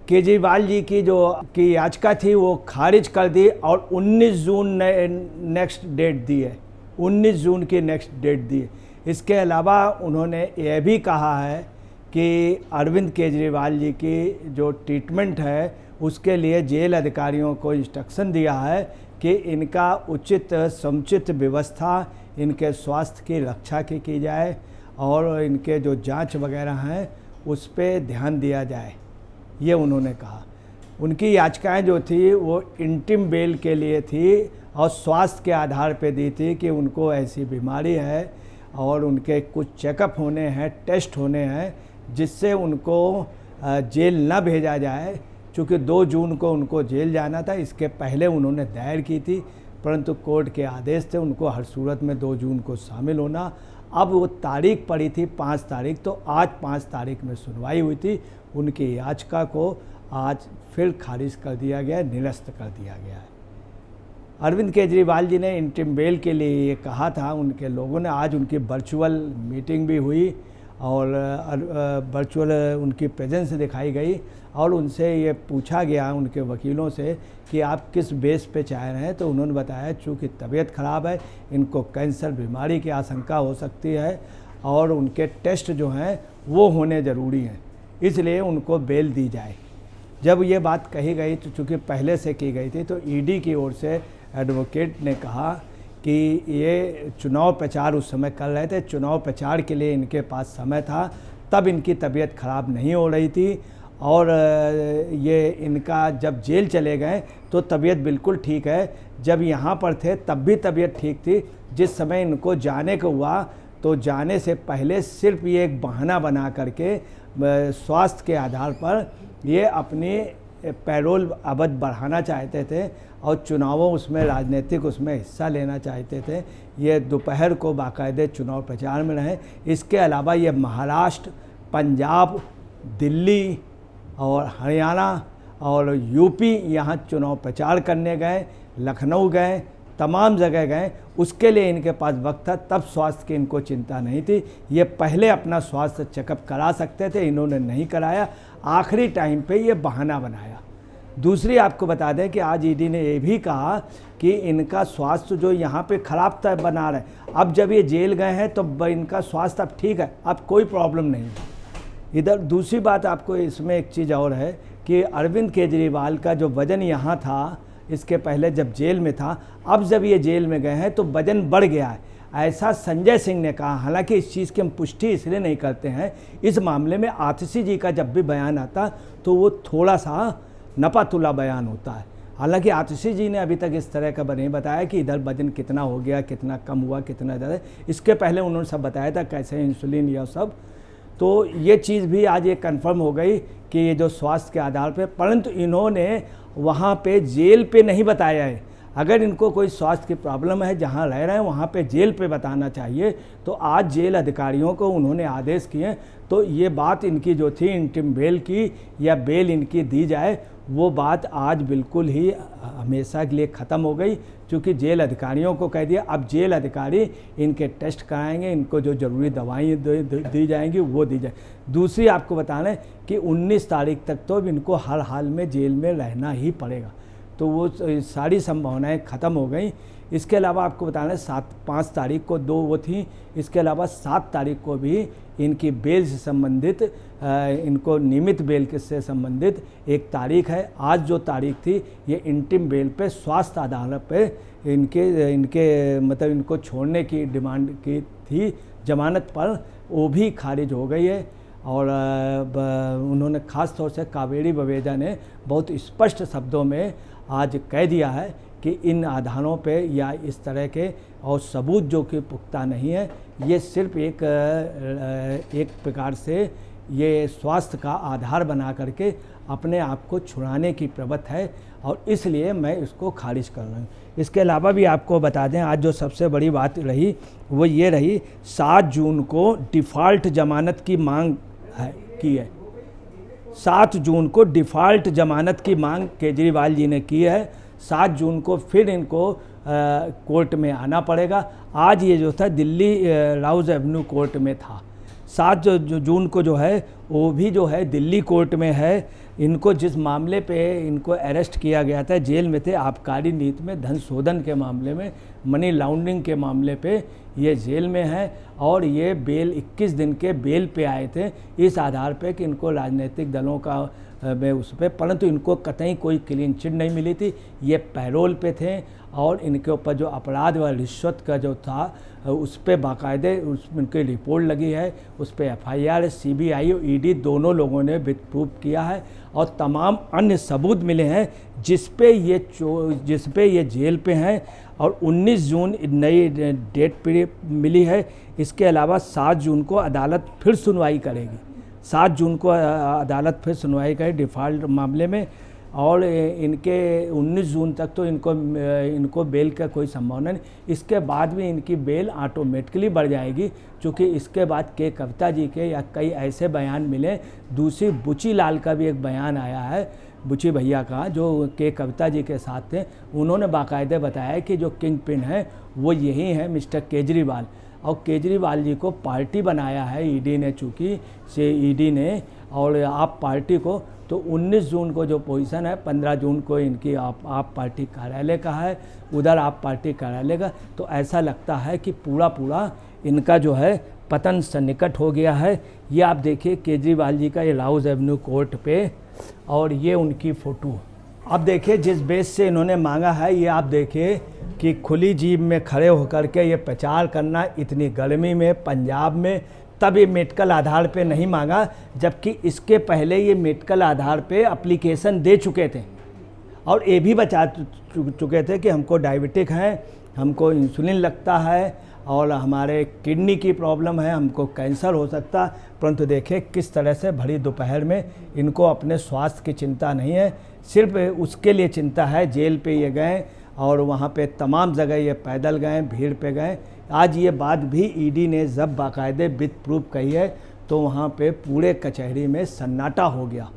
केजरीवाल जी की जो की याचिका थी वो खारिज कर दी और 19 जून नेक्स्ट डेट दी है, 19 जून की नेक्स्ट डेट दी है। इसके अलावा उन्होंने यह भी कहा है कि अरविंद केजरीवाल जी की जो ट्रीटमेंट है उसके लिए जेल अधिकारियों को इंस्ट्रक्शन दिया है कि इनका उचित समुचित व्यवस्था, इनके स्वास्थ्य की रक्षा की जाए और इनके जो जांच वगैरह हैं उस पर ध्यान दिया जाए, ये उन्होंने कहा। उनकी याचिकाएं जो थी वो इंटिम बेल के लिए थी और स्वास्थ्य के आधार पर दी थी कि उनको ऐसी बीमारी है और उनके कुछ चेकअप होने हैं, टेस्ट होने हैं, जिससे उनको जेल न भेजा जाए। चूँकि 2 जून को उनको जेल जाना था, इसके पहले उन्होंने दायर की थी, परंतु कोर्ट के आदेश थे उनको हर सूरत में 2 जून को शामिल होना। अब वो तारीख पड़ी थी 5 तारीख, तो आज 5 तारीख में सुनवाई हुई थी। उनकी याचिका को आज फिर खारिज कर दिया गया, निरस्त कर दिया गया है। अरविंद केजरीवाल जी ने इंटरिम बेल के लिए ये कहा था, उनके लोगों ने आज उनकी वर्चुअल मीटिंग भी हुई और वर्चुअल उनकी प्रेजेंस दिखाई गई और उनसे ये पूछा गया उनके वकीलों से कि आप किस बेस पे चाह रहे हैं। तो उन्होंने बताया चूँकि तबीयत ख़राब है, इनको कैंसर बीमारी की आशंका हो सकती है और उनके टेस्ट जो हैं वो होने ज़रूरी हैं, इसलिए उनको बेल दी जाए। जब ये बात कही गई तो चूँकि पहले से की गई थी, तो ईडी की ओर से एडवोकेट ने कहा कि ये चुनाव प्रचार उस समय कर रहे थे, चुनाव प्रचार के लिए इनके पास समय था, तब इनकी तबीयत ख़राब नहीं हो रही थी और ये इनका जब जेल चले गए तो तबीयत बिल्कुल ठीक है। जब यहाँ पर थे तब भी तबीयत ठीक थी। जिस समय इनको जाने को हुआ तो जाने से पहले सिर्फ ये एक बहाना बना करके स्वास्थ्य के आधार पर ये अपनी पैरोल अवधि बढ़ाना चाहते थे और चुनावों उसमें राजनीतिक उसमें हिस्सा लेना चाहते थे। ये दोपहर को बाकायदे चुनाव प्रचार में रहे। इसके अलावा ये महाराष्ट्र, पंजाब, दिल्ली और हरियाणा और यूपी यहाँ चुनाव प्रचार करने गए, लखनऊ गए, तमाम जगह गए। उसके लिए इनके पास वक्त था, तब स्वास्थ्य की इनको चिंता नहीं थी। ये पहले अपना स्वास्थ्य चेकअप करा सकते थे, इन्होंने नहीं कराया, आखिरी टाइम पे ये बहाना बनाया। दूसरी आपको बता दें कि आज ईडी ने ये भी कहा कि इनका स्वास्थ्य जो यहाँ पे ख़राब था बना रहे, अब जब ये जेल गए हैं तो इनका स्वास्थ्य अब ठीक है, अब कोई प्रॉब्लम नहीं है। इधर दूसरी बात आपको इसमें एक चीज़ और है कि अरविंद केजरीवाल का जो वज़न यहाँ था इसके पहले जब जेल में था, अब जब ये जेल में गए हैं तो वज़न बढ़ गया है, ऐसा संजय सिंह ने कहा। हालांकि इस चीज़ की हम पुष्टि इसलिए नहीं करते हैं, इस मामले में आतिशी जी का जब भी बयान आता तो वो थोड़ा सा नपातुला बयान होता है। हालांकि आतिशी जी ने अभी तक इस तरह का नहीं बताया कि इधर वजन कितना हो गया, कितना कम हुआ, कितना ज़्यादा। इसके पहले उन्होंने सब बताया था कैसे इंसुलिन या सब। तो ये चीज़ भी आज ये कंफर्म हो गई कि ये जो स्वास्थ्य के आधार पे, परंतु इन्होंने वहाँ पे जेल पे नहीं बताया है। अगर इनको कोई स्वास्थ्य की प्रॉब्लम है, जहाँ रह रहे हैं वहाँ पे जेल पे बताना चाहिए। तो आज जेल अधिकारियों को उन्होंने आदेश किए, तो ये बात इनकी जो थी इंटरिम बेल की या बेल इनकी दी जाए, वो बात आज बिल्कुल ही हमेशा के लिए ख़त्म हो गई, क्योंकि जेल अधिकारियों को कह दिया। अब जेल अधिकारी इनके टेस्ट कराएंगे, इनको जो ज़रूरी दवाएं दी जाएंगी वो दी जाए। दूसरी आपको बता लें कि 19 तारीख तक तो इनको हर हाल में जेल में रहना ही पड़ेगा, तो वो सारी संभावनाएं ख़त्म हो गई। इसके अलावा आपको बता लें 5 तारीख को 2 वो थी, इसके अलावा 7 तारीख को भी इनकी बेल से संबंधित इनको नियमित बेल से संबंधित एक तारीख है। आज जो तारीख थी ये इंटरिम बेल पे स्वास्थ्य आधार पे इनके मतलब इनको छोड़ने की डिमांड की थी जमानत पर, वो भी खारिज हो गई है। और उन्होंने ख़ास तौर से कावेरी बवेजा ने बहुत स्पष्ट शब्दों में आज कह दिया है कि इन आधारों पे या इस तरह के और सबूत जो कि पुख्ता नहीं है, ये सिर्फ एक प्रकार से ये स्वास्थ्य का आधार बना करके अपने आप को छुड़ाने की प्रवृत्ति है और इसलिए मैं इसको खारिज कर रहा हूँ। इसके अलावा भी आपको बता दें आज जो सबसे बड़ी बात रही वो ये रही, 7 जून को डिफ़ॉल्ट जमानत की मांग की है। 7 जून को डिफ़ॉल्ट जमानत की मांग केजरीवाल जी ने की है। 7 जून को फिर इनको कोर्ट में आना पड़ेगा। आज ये जो था दिल्ली राउज एवेन्यू कोर्ट में था। 7 जून को जो है वो भी जो है दिल्ली कोर्ट में है। इनको जिस मामले पे इनको अरेस्ट किया गया था, जेल में थे आबकारी नीति में धन शोधन के मामले में, मनी लॉन्ड्रिंग के मामले पे ये जेल में है। और ये बेल 21 दिन के बेल पे आए थे इस आधार पे कि इनको राजनीतिक दलों का में उस पर, परंतु इनको कतई कोई क्लीन चिट नहीं मिली थी। ये पैरोल पे थे और इनके ऊपर जो अपराध व रिश्वत का जो था उस पर बाकायदे उनकी रिपोर्ट लगी है, उस पर FIR CBI और ED दोनों लोगों ने प्रूफ किया है और तमाम अन्य सबूत मिले हैं जिस पे ये जेल पे हैं। और 19 जून नई डेट मिली है। इसके अलावा 7 जून को अदालत फिर सुनवाई करेगी, 7 जून को अदालत फिर सुनवाई करेगी डिफ़ॉल्ट मामले में। और इनके 19 जून तक तो इनको बेल का कोई संभावना नहीं। इसके बाद भी इनकी बेल ऑटोमेटिकली बढ़ जाएगी, क्योंकि इसके बाद के कविता जी के या कई ऐसे बयान मिले। दूसरी बुची लाल का भी एक बयान आया है, बुची भैया का, जो के कविता जी के साथ थे। उन्होंने बाकायदे बताया कि जो किंग पिन है वो यही है मिस्टर केजरीवाल, और केजरीवाल जी को पार्टी बनाया है ED ने, चूँकि से ED ने और आप पार्टी को। तो 19 जून को जो पोजीशन है, 15 जून को इनकी आप पार्टी कार्यालय का है, उधर आप पार्टी कार्यालय का। तो ऐसा लगता है कि पूरा इनका जो है पतन सन्निकट हो गया है। ये आप देखिए केजरीवाल जी का ये राउज एवेन्यू कोर्ट पे, और ये उनकी फ़ोटो। अब देखिए जिस बेस से इन्होंने मांगा है, ये आप देखिए कि खुली जीप में खड़े होकर के ये प्रचार करना इतनी गर्मी में पंजाब में, तब ये मेडिकल आधार पे नहीं मांगा, जबकि इसके पहले ये मेडिकल आधार पे एप्लीकेशन दे चुके थे और ये भी बता चुके थे कि हमको डायबिटिक है, हमको इंसुलिन लगता है और हमारे किडनी की प्रॉब्लम है, हमको कैंसर हो सकता। परंतु देखें किस तरह से भरी दोपहर में इनको अपने स्वास्थ्य की चिंता नहीं है, सिर्फ उसके लिए चिंता है। जेल पे ये गए और वहाँ पे तमाम जगह ये पैदल गए, भीड़ पे गए। आज ये बात भी ED ने जब बाकायदे विद प्रूफ कही है, तो वहाँ पे पूरे कचहरी में सन्नाटा हो गया,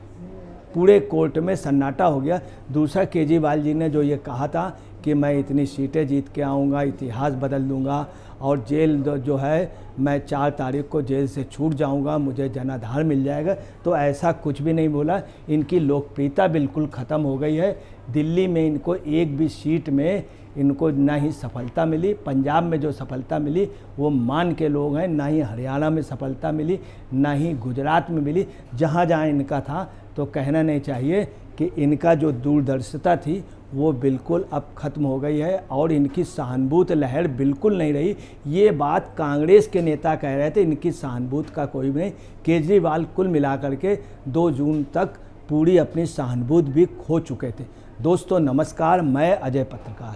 पूरे कोर्ट में सन्नाटा हो गया। दूसरा, केजरीवाल जी ने जो ये कहा था कि मैं इतनी सीटें जीत के आऊँगा, इतिहास बदल दूँगा और जेल जो है मैं 4 तारीख को जेल से छूट जाऊंगा, मुझे जनाधार मिल जाएगा, तो ऐसा कुछ भी नहीं बोला। इनकी लोकप्रियता बिल्कुल ख़त्म हो गई है। दिल्ली में इनको एक भी सीट में इनको ना ही सफलता मिली, पंजाब में जो सफलता मिली वो मान के लोग हैं, ना ही हरियाणा में सफलता मिली, ना ही गुजरात में मिली। जहाँ जहाँ इनका था, तो कहना नहीं चाहिए कि इनका जो दूरदर्शिता थी वो बिल्कुल अब ख़त्म हो गई है और इनकी सहानुभूति लहर बिल्कुल नहीं रही। ये बात कांग्रेस के नेता कह रहे थे, इनकी सहानुभूति का कोई भी नहीं। केजरीवाल कुल मिलाकर के 2 जून तक पूरी अपनी सहानुभूति भी खो चुके थे। दोस्तों नमस्कार, मैं अजय पत्रकार।